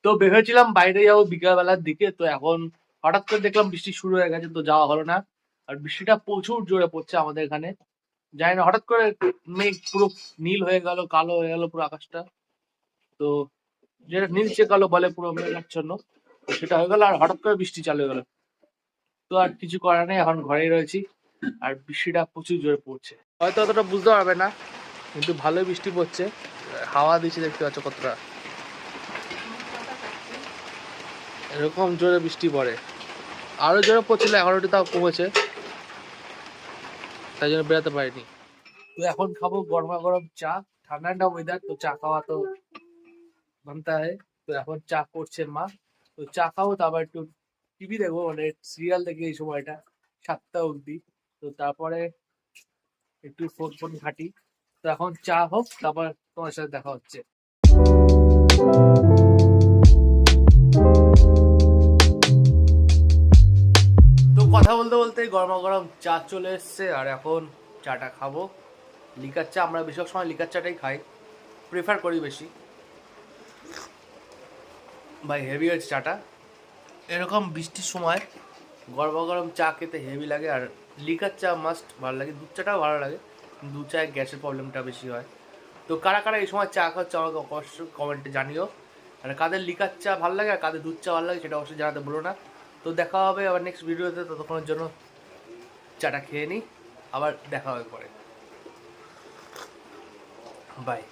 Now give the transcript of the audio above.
তো ভেবেছিলাম বাইরে যাবো বিকালবেলার দিকে, তো এখন হঠাৎ করে দেখলাম বৃষ্টি শুরু হয়ে গেছে, তো যাওয়া হলো না। আর বৃষ্টিটা প্রচুর জোরে পড়ছে আমাদের এখানে, জানি না হঠাৎ করে মেঘ পুরো নীল হয়ে গেল, কালো হয়ে গেল পুরো আকাশটা। তো যেটা নীলচে কালো বলে পুরো মেঘাচ্ছন্ন, তো সেটা হয়ে গেল আর হঠাৎ করে বৃষ্টি চালু হয়ে গেল। তো আর কিছু করার নেই, এখন ঘরেই রয়েছি। আর বৃষ্টিটা প্রচুর জোরে পড়ছে, হয়তো অতটা বুঝতে পারবে না, কিন্তু ভালোই বৃষ্টি পড়ছে। হাওয়া দিচ্ছে, দেখতে পাচ্ছ কতটা, এরকম জোরে বৃষ্টি পড়ে। আরো জোরে পড়ছিল, এখন একটু তাও কমেছে, তাই জন্য বেরোতে পারিনি। তো এখন খাবো গরমা গরম চা, ঠান্ডা ঠান্ডা ওয়েদার, তো চা খাওয়া তো মানতে হয়। তো এখন চা করছে মা, তো চা খাবো, তারপর একটু টিভি দেখবো, মানে সিরিয়াল দেখি এই সময়টা 7টা অবধি। তো তারপরে একটু ফোন ফোন ঘাঁটি। তো এখন চা হোক, তারপর তোমার সাথে দেখা হচ্ছে। তো কথা বলতে বলতে গরমা গরম চা চলে এসছে, আর এখন চাটা খাবো। লিকার চা, আমরা বেশিরভাগ সময় লিকার চাটাই খাই, প্রেফার করি বেশি। ভাই হেভি হয়েছে চাটা, এরকম বৃষ্টির সময় গরমা গরম চা খেতে হেভি লাগে। আর লিকার চা মাস্ট ভালো লাগে, দুধ চাটাও ভালো লাগে, দুধ চায় গ্যাসের প্রবলেমটা বেশি হয়। তো কারা কারা এই সময় চা খাচ্ছে আমাকে অবশ্যই কমেন্টে জানিও। আর কাদের লিকার চা ভালো লাগে আর কাদের দুধ চা ভালো লাগে সেটা অবশ্যই জানাতে বলো না। তো দেখা হবে আবার নেক্সট ভিডিওতে, ততক্ষণের জন্য চাটা খেয়ে নিই, আবার দেখা হবে পরে। বাই।